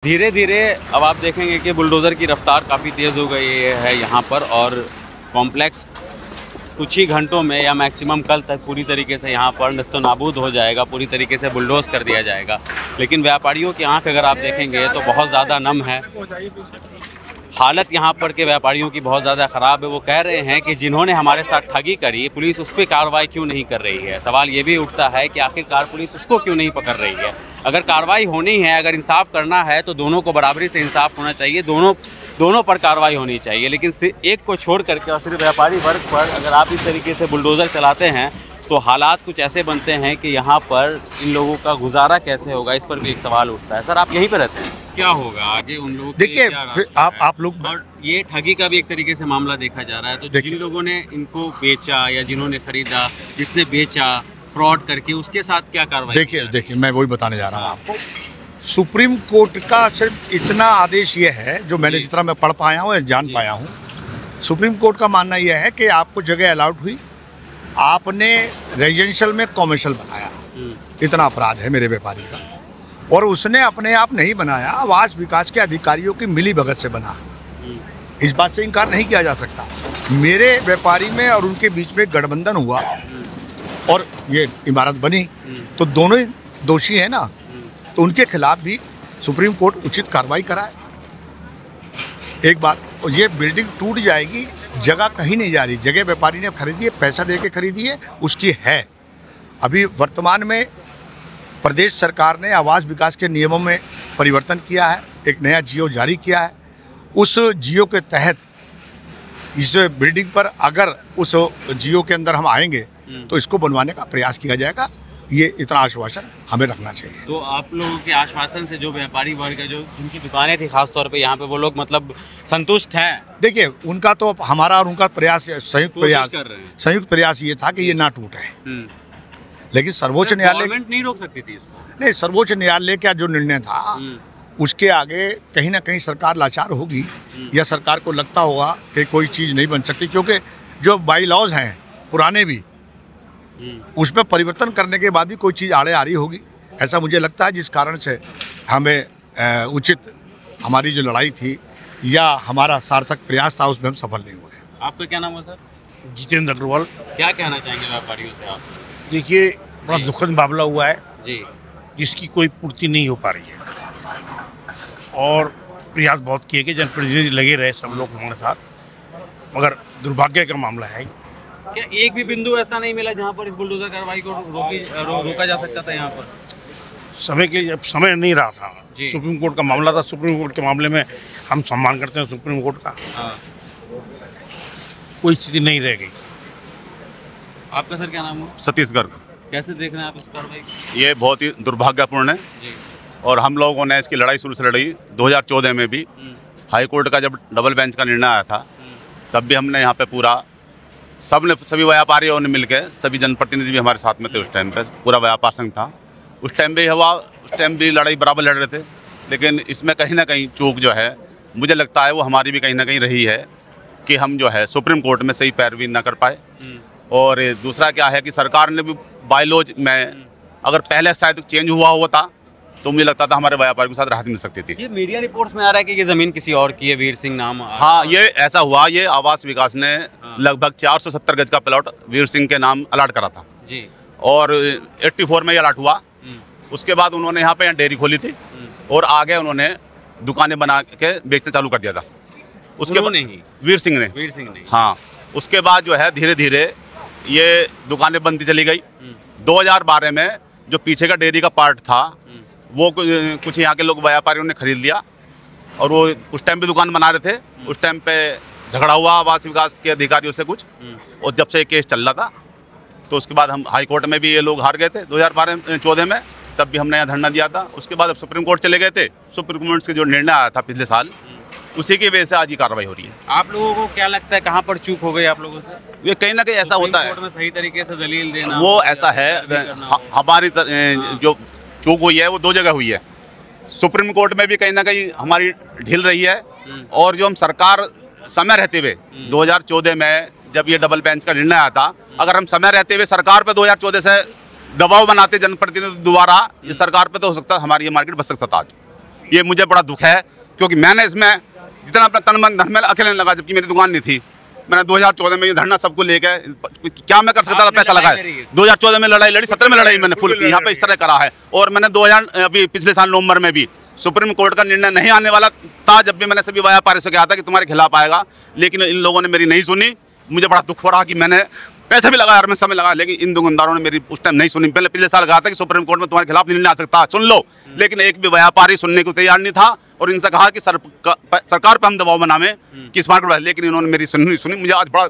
धीरे धीरे अब आप देखेंगे कि बुलडोज़र की रफ्तार काफ़ी तेज़ हो गई है यहाँ पर, और कॉम्प्लेक्स कुछ ही घंटों में या मैक्सिमम कल तक पूरी तरीके से यहाँ पर नस्तनाबूद हो जाएगा, पूरी तरीके से बुलडोज़ कर दिया जाएगा। लेकिन व्यापारियों की आंख अगर आप देखेंगे तो बहुत ज़्यादा नम है, हालत यहाँ पर के व्यापारियों की बहुत ज़्यादा ख़राब है। वो कह रहे हैं कि जिन्होंने हमारे साथ ठगी करी, पुलिस उस पर कार्रवाई क्यों नहीं कर रही है। सवाल ये भी उठता है कि आखिरकार पुलिस उसको क्यों नहीं पकड़ रही है। अगर कार्रवाई होनी है, अगर इंसाफ करना है तो दोनों को बराबरी से इंसाफ होना चाहिए, दोनों पर कार्रवाई होनी चाहिए। लेकिन एक को छोड़ करके और सिर्फ व्यापारी वर्ग पर अगर आप इस तरीके से बुलडोज़र चलाते हैं तो हालात कुछ ऐसे बनते हैं कि यहाँ पर इन लोगों का गुजारा कैसे होगा, इस पर भी एक सवाल उठता है। सर, आप यहीं पर रहते हैं, क्या होगा आगे उन लोगों? देखिए, आप लोग, और ये ठगी का भी एक तरीके से मामला देखा जा रहा है, तो जिन लोगों ने इनको बेचा या जिन्होंने खरीदा, जिसने बेचा फ्रॉड करके, उसके साथ क्या कार्रवाई? देखिए मैं वही बताने जा रहा हूँ आपको। सुप्रीम कोर्ट का सिर्फ इतना आदेश ये है, जो मैंने जितना मैं पढ़ पाया हूँ या जान पाया हूँ, सुप्रीम कोर्ट का मानना यह है कि आपको जगह अलाउड हुई, आपने रेजिडेंशियल में कॉमर्शियल बनाया, इतना अपराध है मेरे व्यापारी का, और उसने अपने आप नहीं बनाया, आवास विकास के अधिकारियों की मिली भगत से बना। इस बात से इनकार नहीं किया जा सकता। मेरे व्यापारी में और उनके बीच में गठबंधन हुआ और ये इमारत बनी, तो दोनों ही दोषी हैं ना, तो उनके खिलाफ भी सुप्रीम कोर्ट उचित कार्रवाई कराए। एक बात, ये बिल्डिंग टूट जाएगी, जगह कहीं नहीं जा रही, जगह व्यापारी ने खरीदी है, पैसा दे के खरीदी है, उसकी है। अभी वर्तमान में प्रदेश सरकार ने आवास विकास के नियमों में परिवर्तन किया है, एक नया जियो जारी किया है। उस जियो के तहत इस बिल्डिंग पर अगर उस जियो के अंदर हम आएंगे तो इसको बनवाने का प्रयास किया जाएगा। ये इतना आश्वासन हमें रखना चाहिए। तो आप लोगों के आश्वासन से जो व्यापारी वर्ग है, जो जिनकी दुकानें थी खासतौर पे यहाँ पे, वो लोग मतलब संतुष्ट हैं? देखिए, उनका तो हमारा और उनका प्रयास, संयुक्त प्रयास ये था कि ये ना टूटे। लेकिन सर्वोच्च न्यायालय नहीं रोक सकती थी इसको। नहीं, सर्वोच्च न्यायालय का जो निर्णय था उसके आगे कहीं ना कहीं सरकार लाचार होगी, या सरकार को लगता होगा कि कोई चीज़ नहीं बन सकती, क्योंकि जो बाई लॉज हैं पुराने भी, उसमें परिवर्तन करने के बाद भी कोई चीज़ आड़े आ रही होगी, ऐसा मुझे लगता है। जिस कारण से हमें उचित हमारी जो लड़ाई थी या हमारा सार्थक प्रयास था, उसमें हम सफल नहीं हुए। आपका क्या नाम है सर? जितेंद्र अग्रवाल। क्या कहना चाहेंगे व्यापारियों से आप? देखिए, बड़ा दुखद मामला हुआ है जी, जिसकी कोई पूर्ति नहीं हो पा रही है, और प्रयास बहुत किए कि जनप्रतिनिधि लगे रहे सब लोग हमारे साथ, मगर दुर्भाग्य का मामला है। क्या एक भी बिंदु ऐसा नहीं मिला जहां पर इस बुलडोजर कार्रवाई को रोका जा सकता था? यहाँ पर समय के जब समय नहीं रहा था, सुप्रीम कोर्ट का मामला था, सुप्रीम कोर्ट के मामले में हम सम्मान करते हैं सुप्रीम कोर्ट का। कोई स्थिति नहीं रह गई। आपका सर क्या नाम है? सतीश गर्ग। कैसे देख रहे हैं आप इस कार्रवाई? ये बहुत ही दुर्भाग्यपूर्ण है जी। और हम लोगों ने इसकी लड़ाई शुरू से लड़ी। 2014 में भी हाई कोर्ट का जब डबल बेंच का निर्णय आया था, तब भी हमने यहाँ पे पूरा सभी व्यापारियों ने मिलकर, सभी जनप्रतिनिधि भी हमारे साथ में थे उस टाइम पे, पूरा व्यापार संघ था। उस टाइम भी हुआ, उस टाइम भी लड़ाई बराबर लड़ रहे थे। लेकिन इसमें कहीं ना कहीं चूक जो है, मुझे लगता है वो हमारी भी कहीं ना कहीं रही है कि हम जो है सुप्रीम कोर्ट में सही पैरवी ना कर पाए। और दूसरा क्या है कि सरकार ने भी बायलॉज में अगर पहले शायद चेंज हुआ होता तो मुझे लगता था हमारे व्यापारी के साथ राहत मिल सकती थी। ये मीडिया रिपोर्ट्स में आ रहा है कि ये ज़मीन किसी और की है, वीर सिंह नाम। हाँ, ये ऐसा हुआ। ये आवास विकास ने लगभग 470 गज का प्लॉट वीर सिंह के नाम अलाट करा था जी, और 84 में ये अलाट हुआ। उसके बाद उन्होंने यहाँ पे डेयरी खोली थी और आगे उन्होंने दुकानें बना के बेचना चालू कर दिया था। उसके बाद वीर सिंह ने हाँ, उसके बाद जो है धीरे धीरे ये दुकानें बनती चली गई। 2012 में जो पीछे का डेयरी का पार्ट था, वो कुछ यहाँ के लोग व्यापारियों ने खरीद लिया, और वो उस टाइम पे दुकान बना रहे थे। उस टाइम पे झगड़ा हुआ आवास विकास के अधिकारियों से कुछ, और जब से ये केस चल रहा था, तो उसके बाद हम हाई कोर्ट में भी ये लोग हार गए थे 2014 में, तब भी हमने यहाँ धरना दिया था। उसके बाद अब सुप्रीम कोर्ट चले गए थे। सुप्रीम कोर्ट से जो निर्णय आया था पिछले साल, उसी की वजह से आज ही कार्रवाई हो रही है। आप लोगों को क्या लगता है कहाँ पर चूक हो गई आप लोगों से? ये कहीं ना कहीं ऐसा होता है, में सही तरीके से दलील देना, वो ऐसा है। हमारी जो चूक हुई है वो दो जगह हुई है। सुप्रीम कोर्ट में भी कहीं ना कहीं हमारी ढील रही है, और जो हम सरकार समय रहते हुए 2014 में जब ये डबल बेंच का निर्णय आया था, अगर हम समय रहते हुए सरकार पे 2014 से दबाव बनाते जनप्रतिनिधि द्वारा, ये सरकार पे, तो हो सकता है हमारी ये मार्केट बच सकता था आज। ये मुझे बड़ा दुख है, क्योंकि मैंने इसमें जितना अपना तन मन धन में अकेले लगा, जबकि मेरी दुकान नहीं थी। मैंने 2014 में ये धरना सबको लेकर क्या मैं कर सकता था, पैसा लगाया। 2014 में लड़ाई लड़ी, 17 में लड़ाई मैंने फुल की, यहाँ पे इस तरह करा है। और मैंने 2000 अभी पिछले साल नवंबर में भी सुप्रीम कोर्ट का निर्णय नहीं आने वाला था, जब भी मैंने सभी व्यापारी से कहा था कि तुम्हारे खिलाफ आएगा, लेकिन इन लोगों ने मेरी नहीं सुनी। मुझे बड़ा दुख हो रहा कि मैंने पैसे भी लगाया और मैं समय लगा, लेकिन इन दुकानदारों ने मेरी उस टाइम नहीं सुनी। पहले पिछले साल कहा था कि सुप्रीम कोर्ट में तुम्हारे खिलाफ निर्णय आ सकता है, सुन लो, लेकिन एक भी व्यापारी सुनने को तैयार नहीं था। और इनसे कहा कि सरकार पर हम दबाव बनावे कि स्मार्ट बोर्ड, लेकिन इन्होंने मेरी सुनी। मुझे आज बड़ा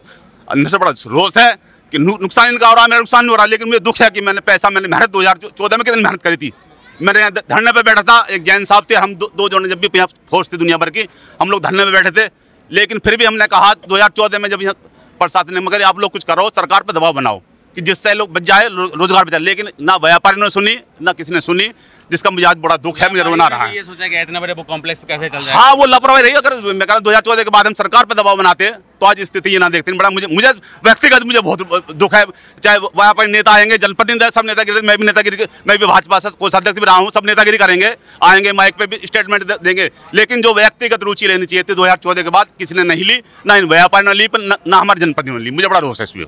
अंदर से बड़ा रोष है कि नुकसान इनका हो रहा है, मेरा नुकसान नहीं हो रहा। लेकिन मुझे दुख है कि मैंने मेहनत 2014 में कितनी मेहनत करी थी। मैंने यहाँ धरने पे बैठा था, एक जैन साहब थे, हम दो जन, जब भी फोर्स थी दुनिया भर की, हम लोग धरने पे बैठे थे। लेकिन फिर भी हमने कहा 2014 में जब प्रशासन ने, मगर आप लोग कुछ करो, सरकार पर दबाव बनाओ कि जिससे लोग बच जाए, रोजगार बच जाए। लेकिन ना व्यापारी ने सुनी, ना किसी ने सुनी, जिसका मुझे आज बड़ा दुख है, मुझे रोना रहा है। ये सोचा कि इतना बड़े वो कॉम्प्लेक्स कैसे चल जाए। हाँ, वो लापरवाही रही। अगर मैं कह रहा 2014 के बाद हम सरकार पर दबाव बनाते तो आज स्थिति ये ना देखते। बड़ा मुझे व्यक्तिगत मुझे बहुत दुख है। चाहे व्यापारी नेता आएंगे, जनप्रतिनिधि, सब नेतागिरी, मैं भी नेतागिरी, मैं भी भाजपा से कोषाध्यक्ष भी रहा हूँ, सब नेतागिरी करेंगे, आएंगे माइक पे भी स्टेटमेंट देंगे। लेकिन जो व्यक्तिगत रुचि लेनी चाहिए थी 2014 के बाद किसी ने नहीं ली, ना इन व्यापारी ने ली, ना हमारे जनप्रतिनिधि ने ली। मुझे बड़ा रोष है इसलिए।